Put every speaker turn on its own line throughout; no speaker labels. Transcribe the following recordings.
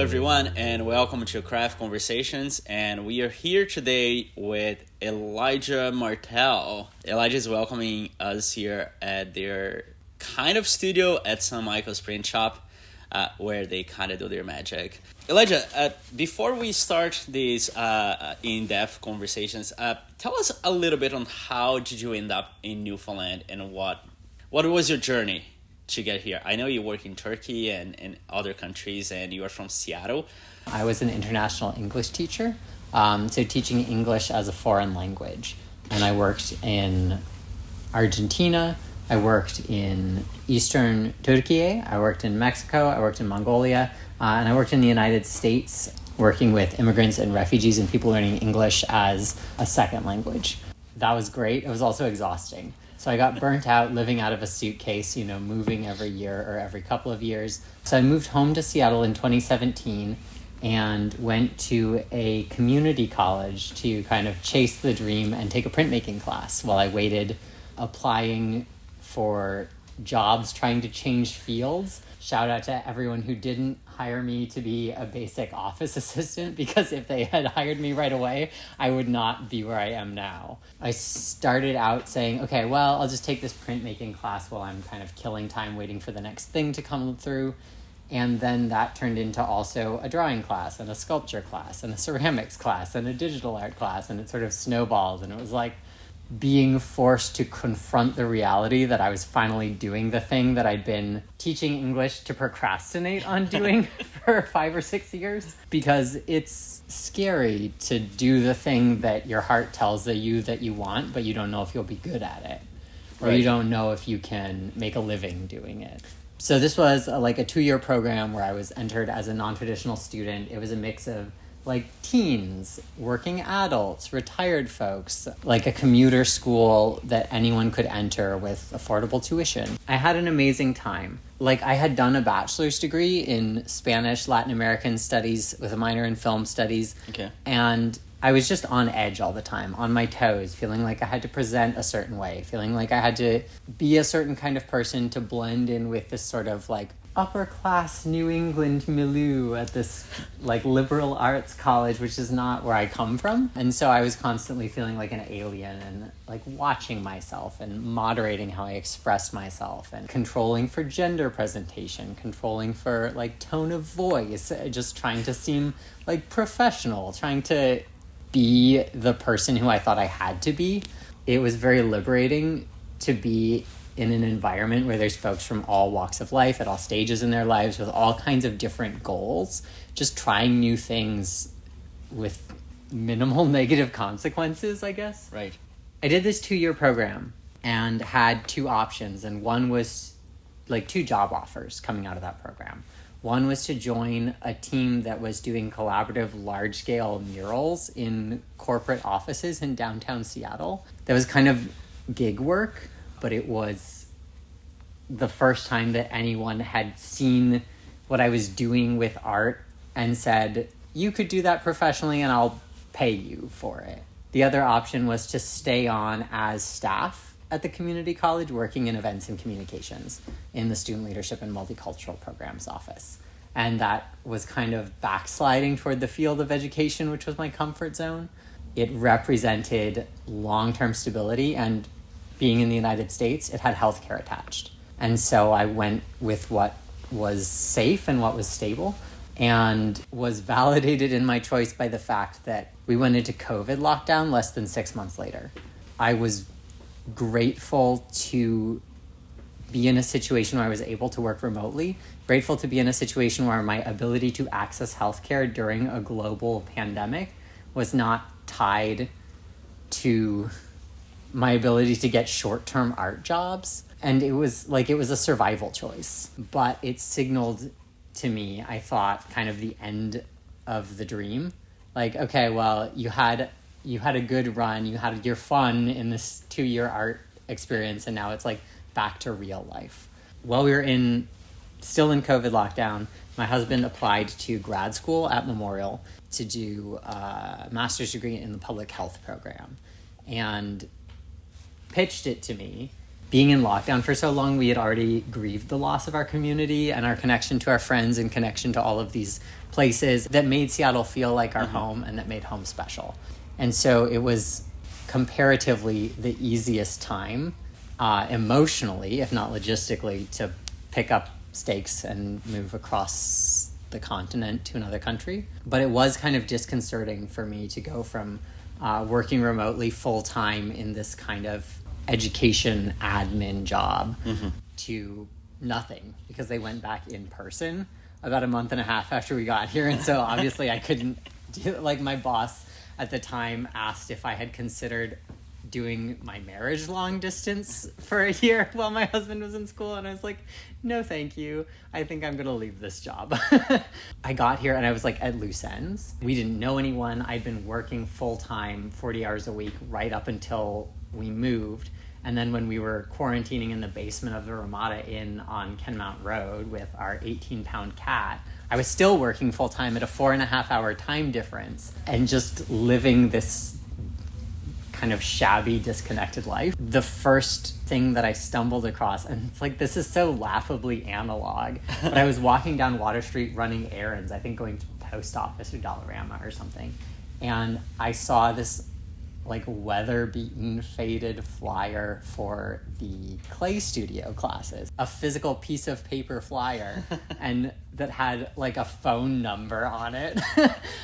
everyone, and welcome to Craft Conversations. And we are here today with Elijah Martel. Elijah is welcoming us here at their kind of studio at St. Michael's Printshop, where they kind of do their magic. Elijah, before we start these in-depth conversations, tell us a little bit on how did you end up in Newfoundland and what was your journey to get here? I know you work in Turkey and in other countries, and you are from Seattle.
I was an international English teacher, so teaching English as a foreign language. And I worked in Argentina, I worked in Eastern Turkiye, I worked in Mexico, I worked in Mongolia, and I worked in the United States working with immigrants and refugees and people learning English as a second language. That was great. It was also exhausting. So I got burnt out living out of a suitcase, moving every year or every couple of years. So I moved home to Seattle in 2017 and went to a community college to kind of chase the dream and take a printmaking class while I waited, applying for jobs, trying to change fields. Shout out to everyone who didn't hire me to be a basic office assistant, because if they had hired me right away, I would not be where I am now. I started out saying, okay, well, I'll just take this printmaking class while I'm kind of killing time waiting for the next thing to come through. And then that turned into also a drawing class and a sculpture class and a ceramics class and a digital art class, and it sort of snowballed, and it was like being forced to confront the reality that I was finally doing the thing that I'd been teaching English to procrastinate on doing for 5 or 6 years. Because it's scary to do the thing that your heart tells you that you want, but you don't know if you'll be good at it. Or you don't know if you can make a living doing it. So this was a 2-year program where I was entered as a non-traditional student. It was a mix of teens, working adults, retired folks, a commuter school that anyone could enter with affordable tuition. I had an amazing time. I had done a bachelor's degree in Spanish, Latin American studies with a minor in film studies.
Okay.
And I was just on edge all the time, on my toes, feeling like I had to present a certain way, feeling like I had to be a certain kind of person to blend in with this sort of upper class New England milieu at this liberal arts college, which is not where I come from. And so I was constantly feeling like an alien and watching myself and moderating how I expressed myself and controlling for gender presentation, controlling for tone of voice, just trying to seem professional, trying to be the person who I thought I had to be. It was very liberating to be in an environment where there's folks from all walks of life at all stages in their lives with all kinds of different goals, just trying new things with minimal negative consequences, I guess.
Right.
I did this 2-year program and had 2 options, and one was 2 job offers coming out of that program. One was to join a team that was doing collaborative large-scale murals in corporate offices in downtown Seattle. That was kind of gig work, but it was the first time that anyone had seen what I was doing with art and said, you could do that professionally and I'll pay you for it. The other option was to stay on as staff at the community college working in events and communications in the Student Leadership and Multicultural Programs office. And that was kind of backsliding toward the field of education, which was my comfort zone. It represented long-term stability, and being in the United States, it had healthcare attached. And so I went with what was safe and what was stable, and was validated in my choice by the fact that we went into COVID lockdown less than 6 months later. I was grateful to be in a situation where I was able to work remotely, grateful to be in a situation where my ability to access healthcare during a global pandemic was not tied to my ability to get short-term art jobs. And it was a survival choice, but it signaled to me, I thought, kind of the end of the dream. Okay, well, you had a good run, you had your fun in this 2-year art experience, and now it's back to real life. While we were still in COVID lockdown, my husband applied to grad school at Memorial to do a master's degree in the public health program, and pitched it to me being in lockdown for so long, we had already grieved the loss of our community and our connection to our friends and connection to all of these places that made Seattle feel like our home and that made home special. And so it was comparatively the easiest time emotionally, if not logistically, to pick up stakes and move across the continent to another country. But it was kind of disconcerting for me to go from working remotely full-time in this kind of education admin job to nothing, because they went back in person about a month and a half after we got here. And so obviously I couldn't do, like, my boss at the time asked if I had considered doing my marriage long distance for a year while my husband was in school. And I was like, no, thank you. I think I'm going to leave this job. I got here and I was like at loose ends. We didn't know anyone. I'd been working full time, 40 hours a week, right up until we moved. And then when we were quarantining in the basement of the Ramada Inn on Kenmount Road with our 18-pound cat, I was still working full time at a 4.5-hour time difference and just living this kind of shabby, disconnected life. The first thing that I stumbled across, and it's like, this is so laughably analog, but I was walking down Water Street running errands, I think going to the post office or Dollarama or something, and I saw this like weather-beaten, faded flyer for the clay studio classes, a physical piece of paper flyer, and that had like a phone number on it.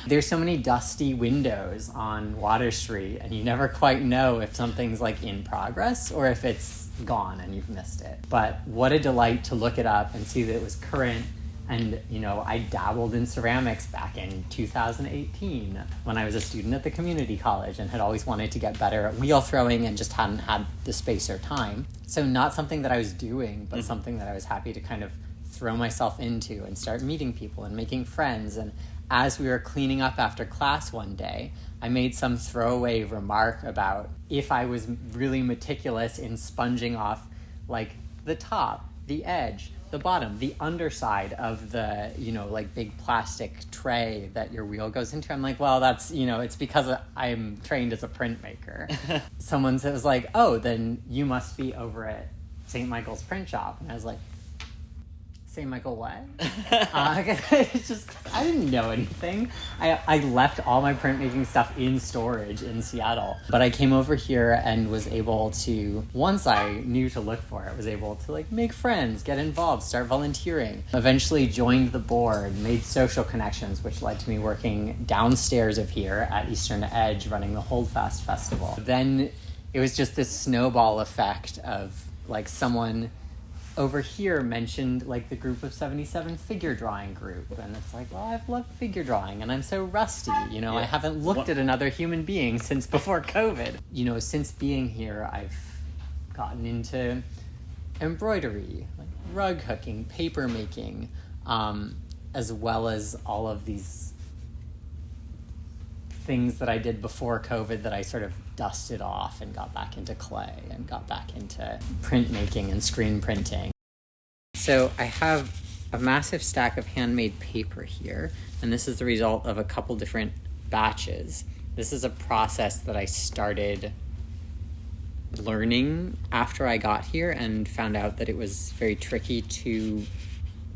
There's so many dusty windows on Water Street, and you never quite know if something's like in progress or if it's gone and you've missed it. But what a delight to look it up and see that it was current. And, you know, I dabbled in ceramics back in 2018 when I was a student at the community college and had always wanted to get better at wheel throwing and just hadn't had the space or time. So not something that I was doing, but something that I was happy to kind of throw myself into and start meeting people and making friends. And as we were cleaning up after class one day, I made some throwaway remark about if I was really meticulous in sponging off like the top, the edge, the bottom, the underside of the, you know, like big plastic tray that your wheel goes into. I'm like, well, that's, you know, it's because I'm trained as a printmaker. Someone was like, oh, then you must be over at St. Michael's Printshop. And I was like, St. Michael what? It's just, I didn't know anything. I left all my printmaking stuff in storage in Seattle. But I came over here and was able to, once I knew to look for it, was able to like make friends, get involved, start volunteering. Eventually joined the board, made social connections, which led to me working downstairs of here at Eastern Edge, running the Holdfast Festival. Then it was just this snowball effect of like someone over here mentioned like the Group of 77 figure drawing group, and it's like, well, I've loved figure drawing and I'm so rusty, you know. I haven't looked at another human being since before COVID. You know, since being here, I've gotten into embroidery, like rug hooking, paper making, as well as all of these things that I did before COVID that I sort of dusted off and got back into clay and got back into printmaking and screen printing. So I have a massive stack of handmade paper here, and this is the result of a couple different batches. This is a process that I started learning after I got here and found out that it was very tricky to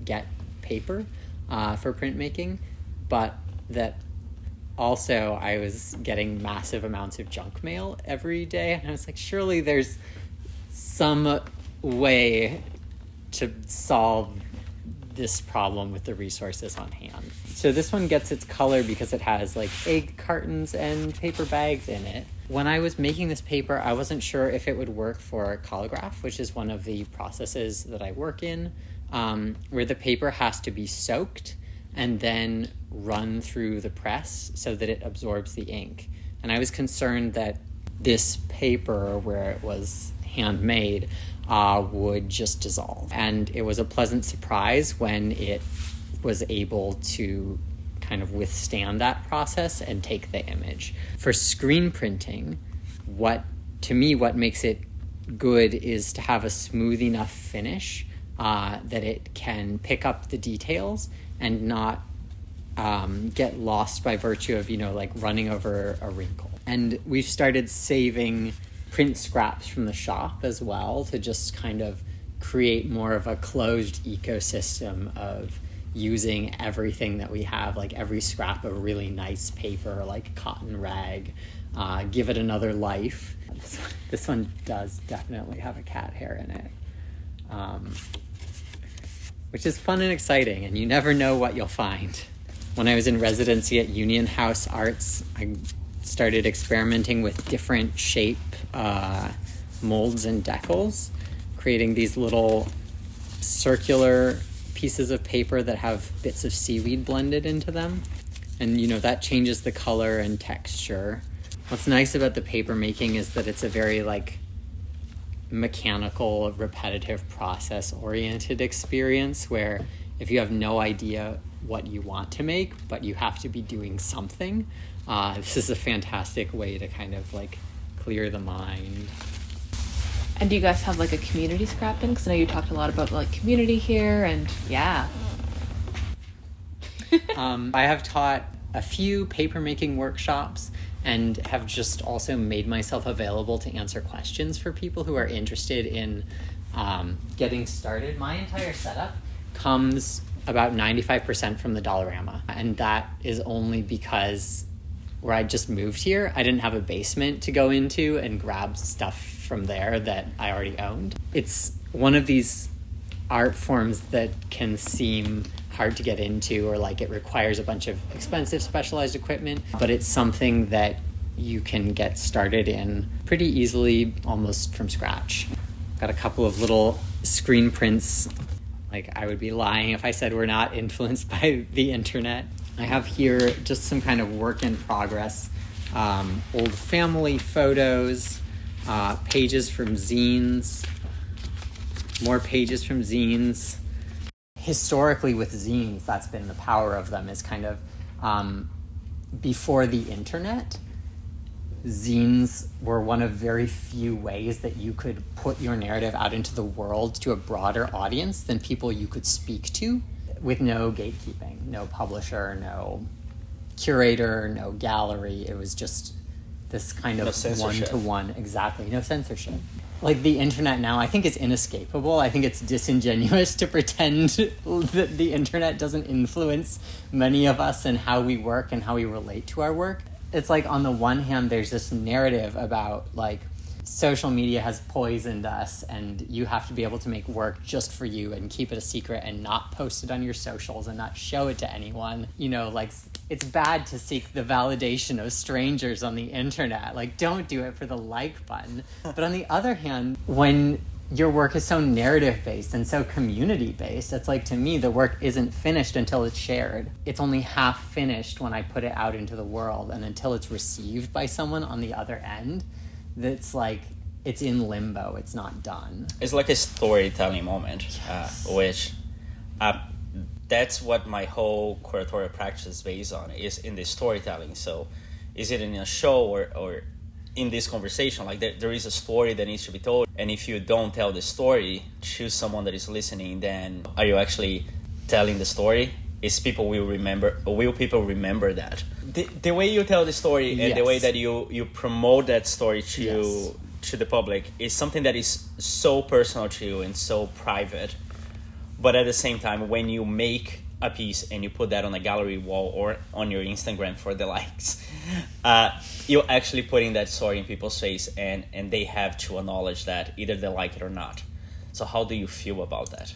get paper for printmaking, but that also I was getting massive amounts of junk mail every day, and I was like, surely there's some way to solve this problem with the resources on hand. So this one gets its color because it has like egg cartons and paper bags in it. When I was making this paper, I wasn't sure if it would work for collograph, which is one of the processes that I work in, where the paper has to be soaked and then run through the press so that it absorbs the ink. And I was concerned that this paper, where it was handmade, would just dissolve. And it was a pleasant surprise when it was able to kind of withstand that process and take the image. For screen printing, what makes it good is to have a smooth enough finish that it can pick up the details and not get lost by virtue of, you know, like running over a wrinkle. And we've started saving print scraps from the shop as well to just kind of create more of a closed ecosystem of using everything that we have, like every scrap of really nice paper, like cotton rag, give it another life. This one does definitely have a cat hair in it, which is fun and exciting, and you never know what you'll find. When I was in residency at Union House Arts, I started experimenting with different shape molds and decals, creating these little circular pieces of paper that have bits of seaweed blended into them. And, that changes the color and texture. What's nice about the paper making is that it's a very, mechanical, repetitive, process-oriented experience where if you have no idea what you want to make, but you have to be doing something, this is a fantastic way to kind of, clear the mind.
And do you guys have, a community scrapping? Because I know you talked a lot about, community here, and yeah.
I have taught a few papermaking workshops and have just also made myself available to answer questions for people who are interested in getting started. My entire setup comes about 95% from the Dollarama, and that is only because where I just moved here, I didn't have a basement to go into and grab stuff from there that I already owned. It's one of these art forms that can seem hard to get into, or it requires a bunch of expensive specialized equipment, but it's something that you can get started in pretty easily, almost from scratch. Got a couple of little screen prints. I would be lying if I said we're not influenced by the internet. I have here just some kind of work in progress, old family photos, pages from zines, more pages from zines. Historically with zines, that's been the power of them, is kind of before the internet, zines were one of very few ways that you could put your narrative out into the world to a broader audience than people you could speak to, with no gatekeeping, no publisher, no curator, no gallery. It was just this kind of one-to-one, exactly, no censorship. The internet now, I think, is inescapable. I think it's disingenuous to pretend that the internet doesn't influence many of us and how we work and how we relate to our work. It's on the one hand, there's this narrative about social media has poisoned us and you have to be able to make work just for you and keep it a secret and not post it on your socials and not show it to anyone. It's bad to seek the validation of strangers on the internet. Don't do it for the like button. But on the other hand, when your work is so narrative-based and so community-based, it's to me, the work isn't finished until it's shared. It's only half finished when I put it out into the world, and until it's received by someone on the other end, that's it's in limbo, it's not done.
It's like a storytelling moment,
yes.
Which that's what my whole curatorial practice is based on, is in the storytelling. So is it in a show or in this conversation, there is a story that needs to be told, and if you don't tell the story to someone that is listening, then are you actually telling the story? Will people remember that? The way you tell the story and
yes.
the way that you promote that story to
yes.
to the public is something that is so personal to you and so private. But at the same time, when you make a piece and you put that on a gallery wall or on your Instagram for the likes, you're actually putting that story in people's face, and they have to acknowledge that either they like it or not. So how do you feel about that?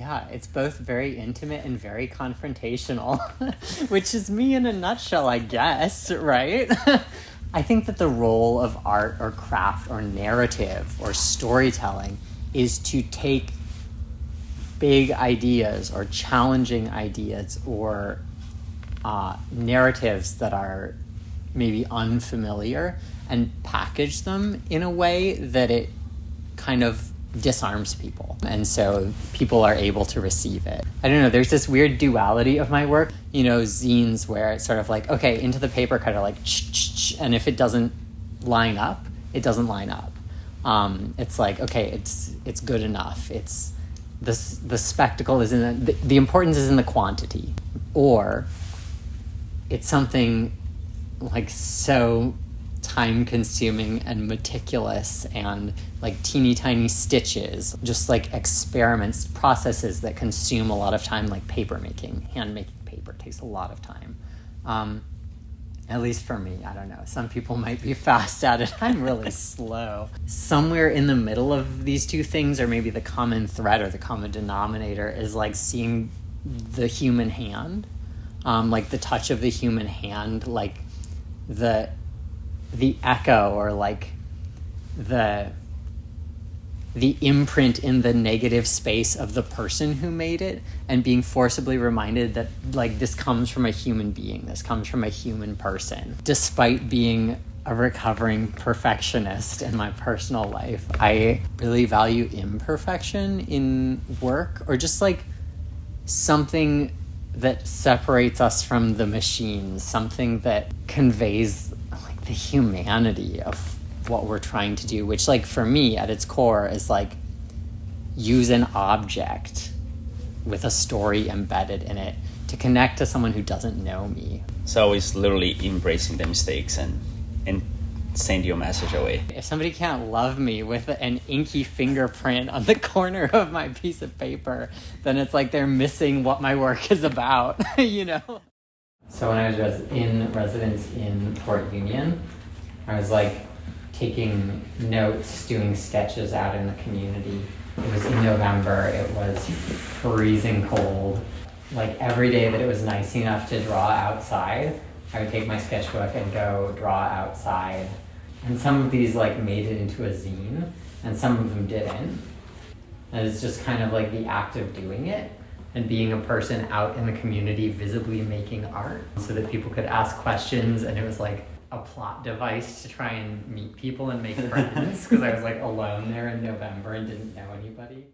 Yeah, it's both very intimate and very confrontational, which is me in a nutshell, I guess, right? I think that the role of art or craft or narrative or storytelling is to take big ideas or challenging ideas or narratives that are maybe unfamiliar and package them in a way that it kind of disarms people, and so people are able to receive it. I don't know, there's this weird duality of my work, zines, where it's sort of okay, into the paper cutter, and if it doesn't line up, it doesn't line up. It's okay, it's good enough. It's the spectacle is in the importance is in the quantity, or it's something so time consuming and meticulous and like teeny tiny stitches, just like experiments, processes that consume a lot of time, like paper making. Hand making paper takes a lot of time. At least for me, I don't know. Some people might be fast at it. I'm really slow. Somewhere in the middle of these two things, or maybe the common thread or the common denominator, is like seeing the human hand, like the touch of the human hand, like the echo, or like the imprint in the negative space of the person who made it, and being forcibly reminded that like this comes from a human being, this comes from a human person. Despite being a recovering perfectionist in my personal life, I really value imperfection in work, or just like something that separates us from the machines, something that conveys like the humanity of what we're trying to do, which like for me at its core is like use an object with a story embedded in it to connect to someone who doesn't know me.
So it's literally embracing the mistakes and send your message away.
If somebody can't love me with an inky fingerprint on the corner of my piece of paper, then it's like they're missing what my work is about, you know? So when I was in residence in Port Union, I was like taking notes, doing sketches out in the community. It was in November, it was freezing cold. Like every day that it was nice enough to draw outside, I would take my sketchbook and go draw outside. And some of these like made it into a zine, and some of them didn't. And it's just kind of like the act of doing it and being a person out in the community visibly making art so that people could ask questions, and it was like a plot device to try and meet people and make friends, because I was like alone there in November and didn't know anybody.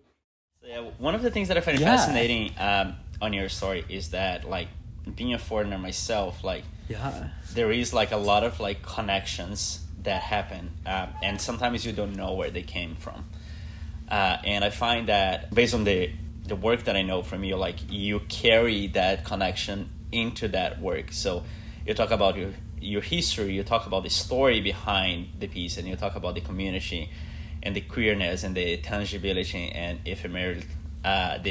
So yeah, one of the things that I find fascinating on your story is that like being a foreigner myself, like there is like a lot of like connections that happen, and sometimes you don't know where they came from. And I find that based on the work that I know from you, like you carry that connection into that work. So you talk about your history, you talk about the story behind the piece, and you talk about the community and the queerness and the tangibility and the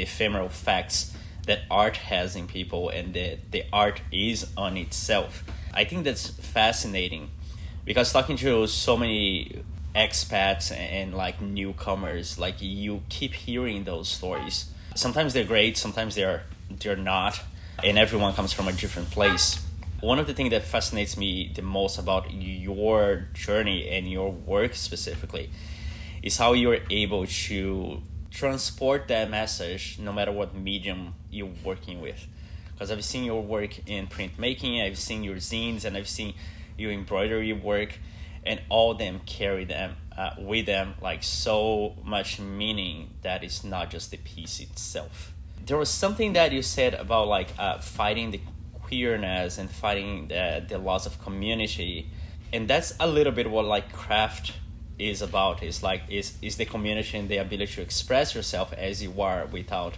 ephemeral facts that art has in people, and that the art is on itself. I think that's fascinating, because talking to so many expats and like newcomers, like you keep hearing those stories. Sometimes they're great, sometimes they're not, and everyone comes from a different place. One of the things that fascinates me the most about your journey and your work specifically is how you're able to transport that message no matter what medium you're working with. Because I've seen your work in printmaking, I've seen your zines, and I've seen your embroidery work, and all of them carry them with them like so much meaning that it's not just the piece itself. There was something that you said about like fighting the queerness and fighting the loss of community, and that's a little bit what like craft is about. Is like is the community and the ability to express yourself as you are without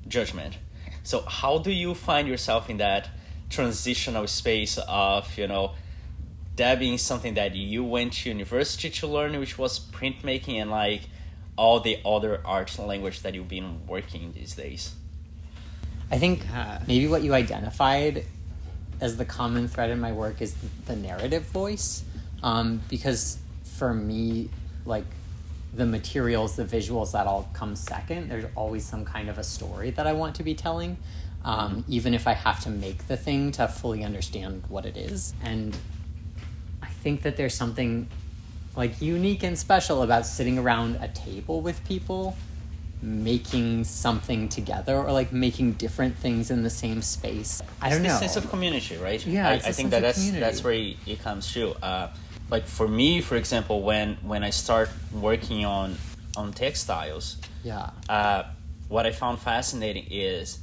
judgment. So how do you find yourself in that transitional space of, you know, that being something that you went to university to learn, which was printmaking, and like all the other art language that you've been working these days?
I think maybe what you identified as the common thread in my work is the narrative voice, because for me, like the materials, the visuals, that all comes second. There's always some kind of a story that I want to be telling, even if I have to make the thing to fully understand what it is. And I think that there's something like unique and special about sitting around a table with people making something together, or like making different things in the same space. I don't know.
It's the sense of community, right?
Yeah,
I think that's where it comes through. Like for me, for example, when I start working on textiles, what I found fascinating is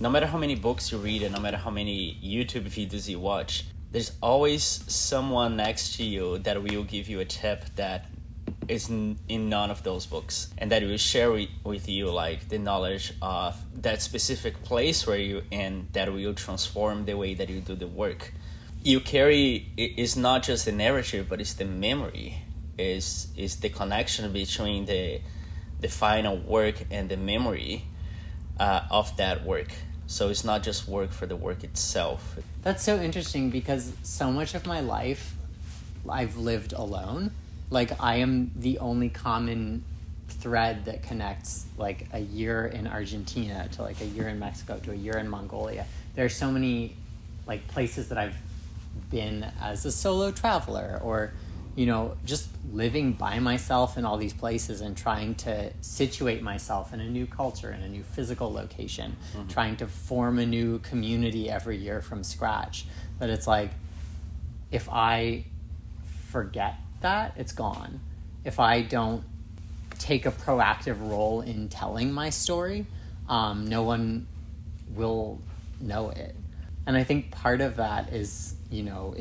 no matter how many books you read and no matter how many YouTube videos you watch, there's always someone next to you that will give you a tip that is in none of those books, and that will share with you like the knowledge of that specific place where you're in, that will transform the way that you do the work. you carry is not just the narrative, but it's the memory, is the connection between the final work and the memory of that work. So it's not just work for the work itself.
That's so interesting because so much of my life I've lived alone. Like, I am the only common thread that connects like a year in Argentina to like a year in Mexico to a year in Mongolia. There are so many like places that I've been as a solo traveler, or just living by myself in all these places and trying to situate myself in a new culture, in a new physical location, trying to form a new community every year from scratch. But it's like, if I forget that, it's gone. If I don't take a proactive role in telling my story, no one will know it. And I think part of that is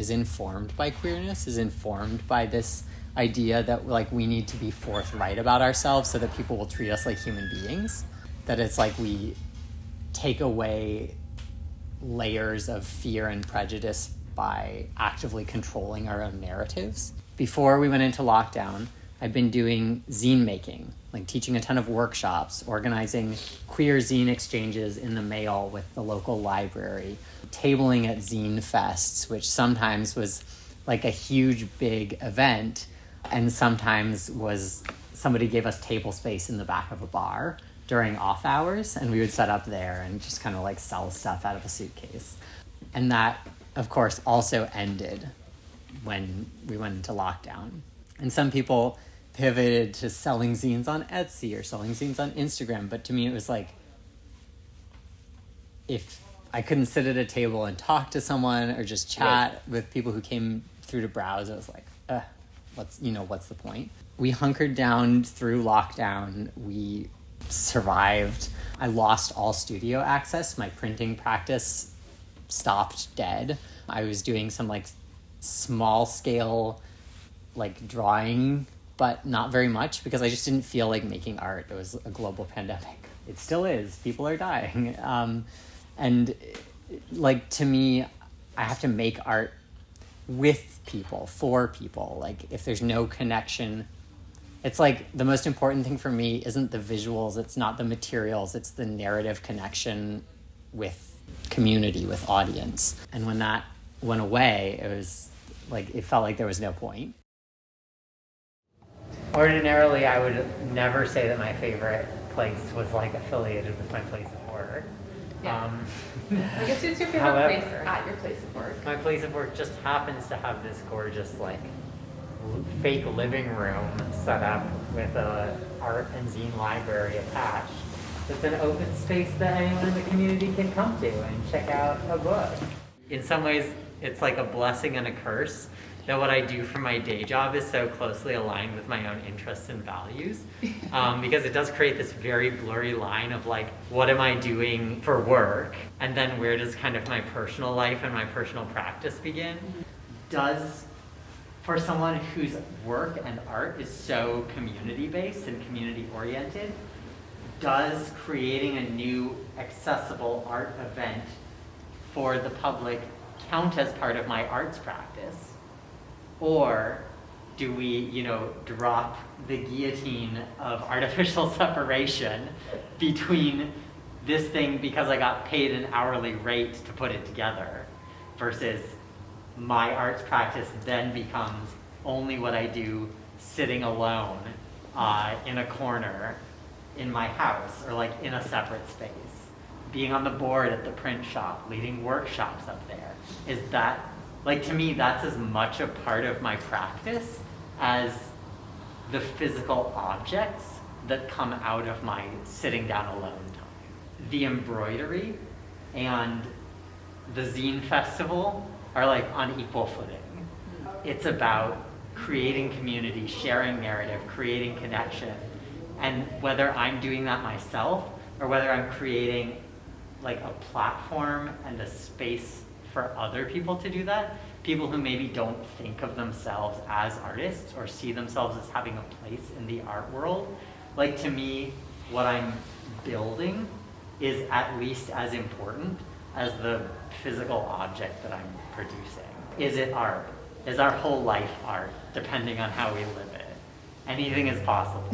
informed by queerness, is informed by this idea that like we need to be forthright about ourselves so that people will treat us like human beings. That it's like we take away layers of fear and prejudice by actively controlling our own narratives. Before we went into lockdown, I've been doing zine making, like teaching a ton of workshops, organizing queer zine exchanges in the mail with the local library, tabling at zine fests, which sometimes was like a huge, big event, and sometimes was somebody gave us table space in the back of a bar during off hours, and we would set up there and just kind of like sell stuff out of a suitcase. And that, of course, also ended when we went into lockdown. And some people pivoted to selling zines on Etsy or selling zines on Instagram. But to me, it was like, if I couldn't sit at a table and talk to someone or just chat with people who came through to browse, I was like, what's the point? We hunkered down through lockdown. We survived. I lost all studio access. My printing practice stopped dead. I was doing some like small scale like drawing, but not very much because I just didn't feel like making art. It was a global pandemic. It still is. People are dying. And like, to me, I have to make art with people, for people. Like, if there's no connection, it's like the most important thing for me isn't the visuals, it's not the materials, it's the narrative connection with community, with audience. And when that went away, it was like, it felt like there was no point. Ordinarily, I would never say that my favorite place was like affiliated with my place of work.
Yeah. I guess it's your favorite place at your place of work.
My place of work just happens to have this gorgeous like fake living room set up with a art and zine library attached. It's an open space that anyone in the community can come to and check out a book. In some ways, it's like a blessing and a curse that what I do for my day job is so closely aligned with my own interests and values, because it does create this very blurry line of like, what am I doing for work? And then where does kind of my personal life and my personal practice begin? For someone whose work and art is so community-based and community-oriented, does creating a new accessible art event for the public count as part of my arts practice? Or do we, drop the guillotine of artificial separation between this thing because I got paid an hourly rate to put it together versus my arts practice then becomes only what I do sitting alone in a corner in my house or like in a separate space, being on the board at the Printshop, leading workshops up there. Is that, like, to me, that's as much a part of my practice as the physical objects that come out of my sitting down alone time. The embroidery and the zine festival are like on equal footing. It's about creating community, sharing narrative, creating connection. And whether I'm doing that myself or whether I'm creating like a platform and a space for other people to do that, people who maybe don't think of themselves as artists or see themselves as having a place in the art world, like, to me, what I'm building is at least as important as the physical object that I'm producing. is it art? Is our whole life art, depending on how we live it? Anything is possible.